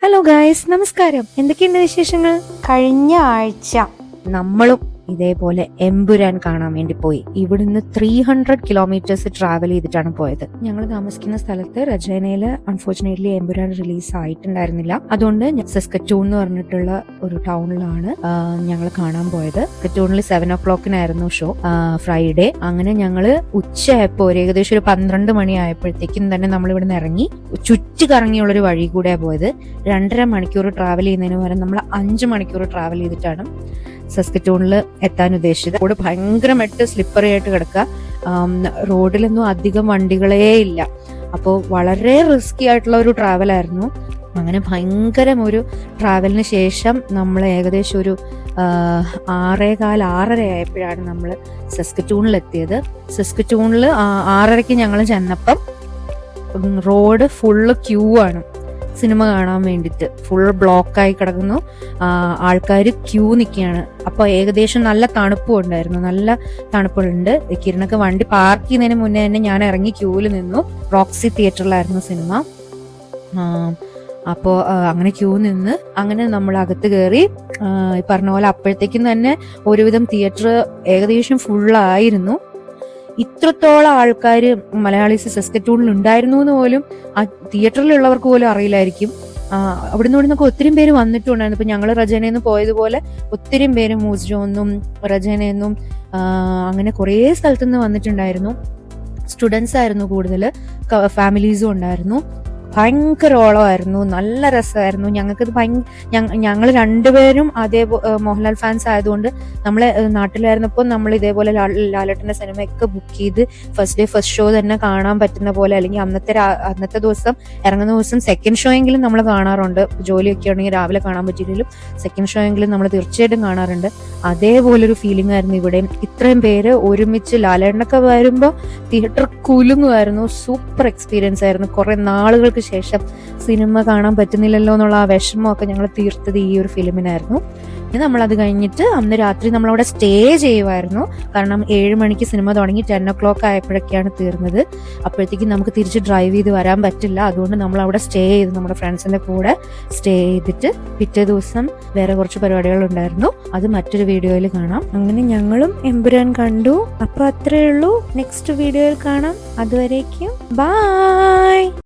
Hello guys, നമസ്കാരം. എന്തൊക്കെയുണ്ട് വിശേഷങ്ങൾ? കഴിഞ്ഞ ആഴ്ച നമ്മളും ഇതേപോലെ എമ്പുരാൻ കാണാൻ വേണ്ടി പോയി. ഇവിടുന്ന് 300 കിലോമീറ്റേഴ്സ് ട്രാവൽ ചെയ്തിട്ടാണ് പോയത്. ഞങ്ങൾ താമസിക്കുന്ന സ്ഥലത്ത് രചനയില് അൺഫോർച്ചുനേറ്റ്ലി എമ്പുരാൻ റിലീസ് ആയിട്ടുണ്ടായിരുന്നില്ല. അതുകൊണ്ട് സസ്കറ്റൂൺ എന്ന് പറഞ്ഞിട്ടുള്ള ഒരു ടൗണിലാണ് ഞങ്ങൾ കാണാൻ പോയത്. സസ്കറ്റൂണിൽ 7 o'clock ഷോ, ഫ്രൈഡേ. അങ്ങനെ ഞങ്ങള് ഉച്ചയായപ്പോ ഏകദേശം ഒരു 12 മണി ആയപ്പോഴത്തേക്കും തന്നെ നമ്മൾ ഇവിടുന്ന് ഇറങ്ങി ചുറ്റി കറങ്ങിയുള്ളൊരു വഴി കൂടെയാണ് പോയത്. 2.5 മണിക്കൂർ ട്രാവൽ ചെയ്യുന്നതിന് പകരം നമ്മൾ 5 മണിക്കൂർ ട്രാവൽ ചെയ്തിട്ടാണ് സസ്കറ്റൂണിൽ എത്താൻ ഉദ്ദേശിച്ചത്. റോഡ് ഭയങ്കരമായിട്ട് സ്ലിപ്പറി ആയിട്ട് കിടക്കുക. റോഡിലൊന്നും അധികം വണ്ടികളേ ഇല്ല. അപ്പോൾ വളരെ റിസ്കി ആയിട്ടുള്ള ഒരു ട്രാവൽ ആയിരുന്നു. അങ്ങനെ ഭയങ്കരം ഒരു ട്രാവലിന് ശേഷം നമ്മൾ ഏകദേശം ഒരു 6:15 ആയപ്പോഴാണ് നമ്മൾ സസ്കറ്റൂണിൽ എത്തിയത്. സസ്കറ്റൂണിൽ 6:30 ഞങ്ങൾ ചെന്നപ്പം റോഡ് ഫുള്ള് ക്യൂ ആണ്. സിനിമ കാണാൻ വേണ്ടിയിട്ട് ഫുൾ ബ്ലോക്കായി കിടക്കുന്നു. ആൾക്കാർ ക്യൂ നിൽക്കുകയാണ്. അപ്പോൾ ഏകദേശം നല്ല തണുപ്പും ഉണ്ടായിരുന്നു. നല്ല തണുപ്പുണ്ട്. കിരണൊക്കെ വണ്ടി പാർക്ക് ചെയ്യുന്നതിന് മുന്നേ തന്നെ ഞാൻ ഇറങ്ങി ക്യൂവിൽ നിന്നു. റോക്സി തിയേറ്ററിലായിരുന്നു സിനിമ. അപ്പോൾ അങ്ങനെ ക്യൂ നിന്ന് അങ്ങനെ നമ്മൾ അകത്ത് കയറി. പറഞ്ഞ പോലെ അപ്പോഴത്തേക്കും തന്നെ ഒരുവിധം തിയേറ്റർ ഏകദേശം ഫുള്ളായിരുന്നു. ഇത്രത്തോളം ആൾക്കാർ മലയാളീസ് സസ്കറ്റൂണിൽ ഉണ്ടായിരുന്നു എന്ന് പോലും ആ തിയേറ്ററിലുള്ളവർക്ക് പോലും അറിയില്ലായിരിക്കും. ഇവിടുന്നൊക്കെ ഒത്തിരി പേര് വന്നിട്ടുണ്ടായിരുന്നു. ഇപ്പൊ ഞങ്ങൾ റജനയെന്ന് പോയതുപോലെ ഒത്തിരി പേര് മൂസ്ജോന്നും റജനയെന്നും അങ്ങനെ കുറേ സ്ഥലത്തുനിന്ന് വന്നിട്ടുണ്ടായിരുന്നു. സ്റ്റുഡൻസ് ആയിരുന്നു കൂടുതൽ, ഫാമിലീസും ഉണ്ടായിരുന്നു. ഭയങ്കര ഓളമായിരുന്നു, നല്ല രസമായിരുന്നു. ഞങ്ങൾക്കിത് ഞങ്ങൾ രണ്ടുപേരും അതേ മോഹൻലാൽ ഫാൻസ് ആയതുകൊണ്ട് നമ്മളെ നാട്ടിലായിരുന്നപ്പോൾ നമ്മൾ ഇതേപോലെ ലാലേട്ടന്റെ സിനിമയൊക്കെ ബുക്ക് ചെയ്ത് ഫസ്റ്റ് ഡേ ഫസ്റ്റ് ഷോ തന്നെ കാണാൻ പറ്റുന്ന പോലെ, അല്ലെങ്കിൽ അന്നത്തെ ദിവസം ഇറങ്ങുന്ന ദിവസം സെക്കൻഡ് ഷോ എങ്കിലും നമ്മൾ കാണാറുണ്ട്. ജോലിയൊക്കെ ആണെങ്കിൽ രാവിലെ കാണാൻ പറ്റിയില്ലെങ്കിലും സെക്കൻഡ് ഷോ എങ്കിലും നമ്മൾ തീർച്ചയായിട്ടും കാണാറുണ്ട്. അതേപോലൊരു ഫീലിംഗ് ആയിരുന്നു ഇവിടെ. ഇത്രയും പേര് ഒരുമിച്ച് ലാലേട്ടനൊക്കെ വരുമ്പോൾ തിയേറ്റർ കുലുങ്ങുമായിരുന്നു. സൂപ്പർ എക്സ്പീരിയൻസ് ആയിരുന്നു. കുറെ നാളുകൾക്ക് ശേഷം സിനിമ കാണാൻ പറ്റുന്നില്ലല്ലോ എന്നുള്ള ആ വിഷമമൊക്കെ ഞങ്ങൾ തീർത്തത് ഈ ഒരു ഫിലിമിനായിരുന്നു. നമ്മളത് കഴിഞ്ഞിട്ട് അന്ന് രാത്രി നമ്മളവിടെ സ്റ്റേ ചെയ്യുമായിരുന്നു. കാരണം 7 മണിക്ക് സിനിമ തുടങ്ങി 10 o'clock ആയപ്പോഴൊക്കെയാണ് തീർന്നത്. അപ്പോഴത്തേക്കും നമുക്ക് തിരിച്ച് ഡ്രൈവ് ചെയ്ത് വരാൻ പറ്റില്ല. അതുകൊണ്ട് നമ്മൾ അവിടെ സ്റ്റേ ചെയ്തു, നമ്മുടെ ഫ്രണ്ട്സിന്റെ കൂടെ സ്റ്റേ ചെയ്തിട്ട് പിറ്റേ ദിവസം വേറെ കുറച്ച് പരിപാടികൾ ഉണ്ടായിരുന്നു. അത് മറ്റൊരു വീഡിയോയിൽ കാണാം. അങ്ങനെ ഞങ്ങളും എമ്പുരാൻ കണ്ടു. അപ്പൊ അത്രേ ഉള്ളൂ. നെക്സ്റ്റ് വീഡിയോയിൽ കാണാം. അതുവരേക്കും ബൈ.